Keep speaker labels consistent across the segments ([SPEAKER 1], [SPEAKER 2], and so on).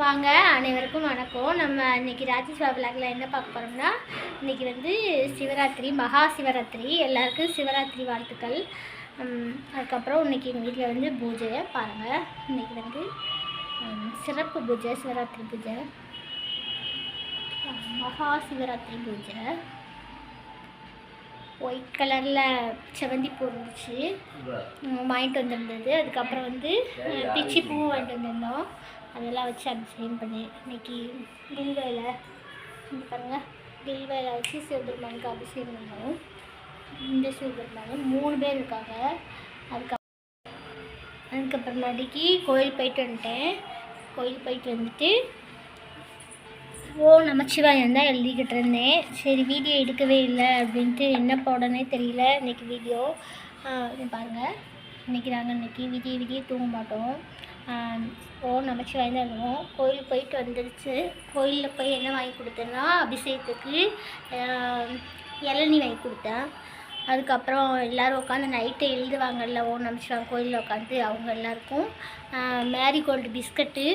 [SPEAKER 1] வாங்க அனைவருக்கும் வணக்கம். நம்ம இன்றைக்கி ராஜேஸ்வா விளாகில் என்ன பார்க்க போகிறோம்னா, இன்றைக்கி வந்து சிவராத்திரி, மகா சிவராத்திரி. எல்லாருக்கும் சிவராத்திரி வாழ்த்துக்கள். அதுக்கப்புறம் இன்றைக்கி எங்கள் வீட்டில் வந்து பூஜை பாருங்கள். இன்றைக்கி வந்து சிறப்பு பூஜை, சிவராத்திரி பூஜை, மகா சிவராத்திரி பூஜை. ஒயிட் கலரில் செவந்தி பூ இருந்துச்சு, வாங்கிட்டு வந்திருந்தது. அதுக்கப்புறம் வந்து பிச்சி பூவும் வாங்கிட்டு வந்திருந்தோம். அதெல்லாம் வச்சு அபிஷேகம் பண்ணி இன்றைக்கி கில்வேலை பாருங்கள், கில்வேலை வச்சு சிவபெருமானுக்கு அபிஷேகம் பண்ணோம். இந்த சிவபெருமான் 3 பேர் இருக்காங்க. அதுக்கப்புறமாட்டிக்கு கோயில் போயிட்டு வந்துட்டேன். கோயில் போயிட்டு வந்துட்டு நமச்சிவாயம் தான் எழுதிக்கிட்டு இருந்தேன். சரி, வீடியோ எடுக்கவே இல்லை அப்படின்ட்டு என்ன போடனே தெரியல. இன்றைக்கி வீடியோ பாருங்கள். இன்றைக்கி நாங்கள் விடிய தூங்க மாட்டோம். நமச்சிவாயம் தான் எழுதுவோம். கோயில் போயிட்டு வந்துடுச்சு. கோயிலில் போய் என்ன வாங்கி கொடுத்தேன்னா, அபிஷேகத்துக்கு இளநீ வாங்கி கொடுத்தேன். அதுக்கப்புறம் எல்லோரும் உட்காந்து நைட்டை எழுதுவாங்கல்ல, நமச்சிவாயம் கோயிலில் உட்காந்து அவங்க எல்லாருக்கும் மேரிகோல்டு பிஸ்கட்டு,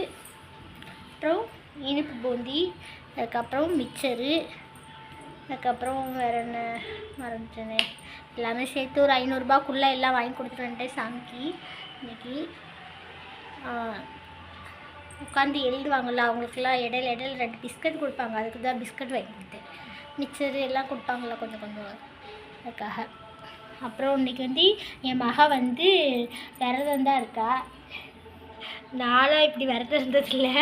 [SPEAKER 1] அப்புறம் இனிப்பு பூந்தி, அதுக்கப்புறம் மிக்சரு, அதுக்கப்புறம் வேறு என்ன மறந்துட்டேனே, எல்லாமே சேர்த்து ஒரு 500 ரூபாய்க்குள்ளே எல்லாம் வாங்கி கொடுத்துட்டு வந்துட்டேன் சாமிக்கு. இன்றைக்கி உட்காந்து எழுதுவாங்கள்ல, அவங்களுக்குலாம் இடையில 2 பிஸ்கட் கொடுப்பாங்க. அதுக்கு தான் பிஸ்கட் வாங்கி கொடுத்தேன். மிக்சரு எல்லாம் கொடுப்பாங்கள்ல கொஞ்சம் அதுக்காக. அப்புறம் இன்றைக்கி வந்து என் மக வந்து விரதம் தான் இருக்கா. நானும் இப்படி விரதம் இருந்ததில்லை.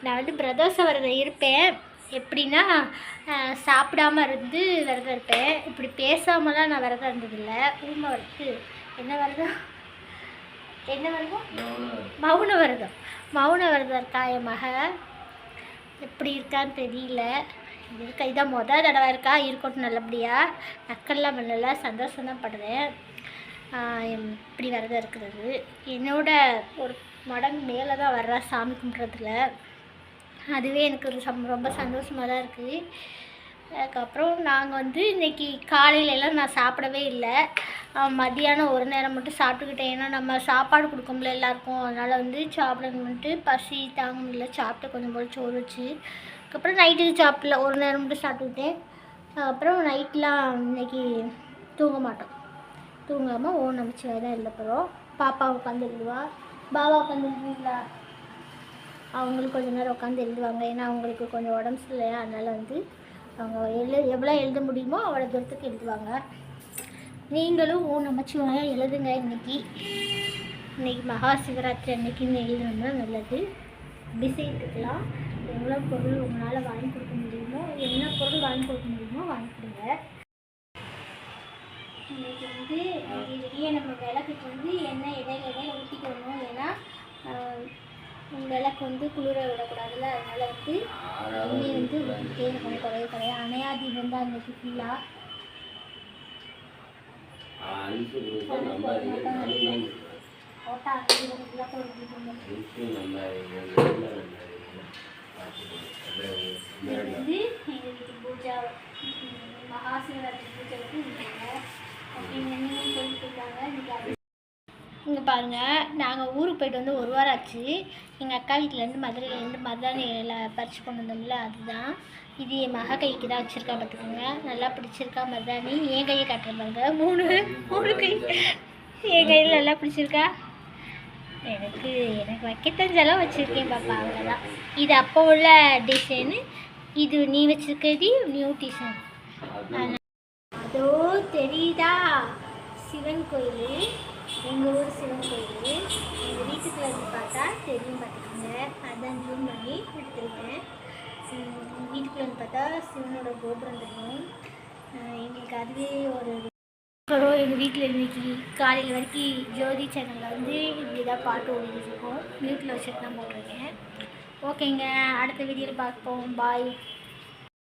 [SPEAKER 1] நான் வந்து பிரதோஷ விரதம் இருப்பேன். எப்படின்னா, சாப்பிடாமல் இருந்து விரதம் இருப்பேன். இப்படி பேசாமலாம் நான் விரதம் இருந்ததில்லை. ஊமை வறுத்து என்ன விரதம் மௌன விரதம் இருக்கா என் மக. எப்படி இருக்கான்னு தெரியல. இதான் மொதல் தடவை இருக்கா. இருக்கட்டும், நல்லபடியாக நக்கல்லாம் பண்ணல, சந்தோஷம்தான் படுறேன். இப்படி விரதம் இருக்கிறது என்னோட ஒரு மடங்கு மேலே தான் வர்றா சாமி கும்பிட்றதுல. அதுவே எனக்கு ரொம்ப சந்தோஷமாக தான் இருக்குது. அதுக்கப்புறம் நாங்கள் வந்து இன்றைக்கி காலையிலலாம் நான் சாப்பிடவே இல்லை. மதியானம் ஒரு நேரம் மட்டும் சாப்பிட்டுக்கிட்டேன். ஏன்னா நம்ம சாப்பாடு கொடுக்கோம்ல எல்லாருக்கும், அதனால் வந்து சாப்பிடணுன்ட்டு பசி தாங்க முடியல. சாப்பிட்டு கொஞ்சம் போல் சோறு வச்சு, அதுக்கப்புறம் நைட்டுக்கு சாப்பிடல, ஒரு நேரம் மட்டும் சாப்பிட்டுக்கிட்டேன். அப்புறம் நைட்லாம் இன்றைக்கி தூங்க மாட்டோம். தூங்காமல் நமச்சிவாயம் தான் எழுத போகிறோம். பாப்பா உட்காந்து எழுதுவா, பாபா உட்காந்து எழுதுவீங்களா, அவங்களுக்கு கொஞ்சம் நேரம் உட்காந்து எழுதுவாங்க. ஏன்னா அவங்களுக்கு கொஞ்சம் உடம்பு சரியில்லையா, அதனால் வந்து அவங்க எவ்வளோ எழுத முடியுமோ அவ்வளோ தூரத்துக்கு எழுதுவாங்க. நீங்களும் நமச்சிவாயம் எழுதுங்க. இன்றைக்கி மகா சிவராத்திரி அன்னைக்குன்னு எழுதுனோம்னா நல்லது. அபிஷேகத்துக்கெலாம் எவ்வளோ பொருள் உங்களால் வாங்கி கொடுக்க முடியுமோ, என்ன பொருள் வாங்கி கொடுக்க முடியுமோ வாங்கி கொடுங்க. இன்றைக்கி வந்து வெளியே நம்ம விளக்குக்கு வந்து எண்ணெய் இடையில ஊற்றிக்கணும். ஏன்னா விளக்கு வந்து குளிர விடக்கூடாதுல்ல, அதனால் வந்து எண்ணெய் வந்து ஊற்றிட்டே இருக்கணும். குறைய அணையாதீபம் தான் இன்றைக்கி ஃபுல்லாக. வந்து எங்களுக்கு பூஜா மகாசிவராத்திரி பூஜைக்கு இங்கே பாருங்கள். நாங்கள் ஊருக்கு போய்ட்டு வந்து 1 வாரம் ஆச்சு. எங்கள் அக்கா வீட்டிலேருந்து மதுரையிலேருந்து மருதாணியில் பறித்து கொண்டு வந்தோம்ல, அதுதான் இது. என் மக கைக்கு தான் வச்சுருக்கா, பார்த்துக்கோங்க. நல்லா பிடிச்சிருக்கா மருதாணி. என் கையை காட்டுற பாருங்க, 3 கை என் கையில் நல்லா பிடிச்சிருக்கா. எனக்கு வைக்க தெரிஞ்செல்லாம் வச்சுருக்கேன் பாப்பா, அவ்வளோதான். இது அப்போ உள்ள டிசைனு, இது நீ வச்சுருக்கிறது நியூ டிசைன். அதோ தெரியுதா சிவன் கோயில், எங்கள் ஊர் சிவன் கோயில். எங்கள் வீட்டுக்குள்ள இருந்து பார்த்தா தெரியும், பார்த்துக்கோங்க. அதான் ஜூம் பண்ணி எடுத்துருக்கேன். வீட்டுக்குள்ள இருந்து பார்த்தா சிவனோட கோபுரம் தெரியும். எங்களுக்கு அதுவே ஒரு அப்புறம் எங்கள் வீட்டில் இன்றைக்கி காலையில் வரைக்கும் ஜோதி சேனலில் வந்து இப்படி தான் பாட்டு ஓடிட்டுருக்கோம். மியூட்டில் வச்சுட்டு தான் போட்டிருக்கேன். ஓகேங்க, அடுத்த வீடியோவில் பார்ப்போம். பாய்.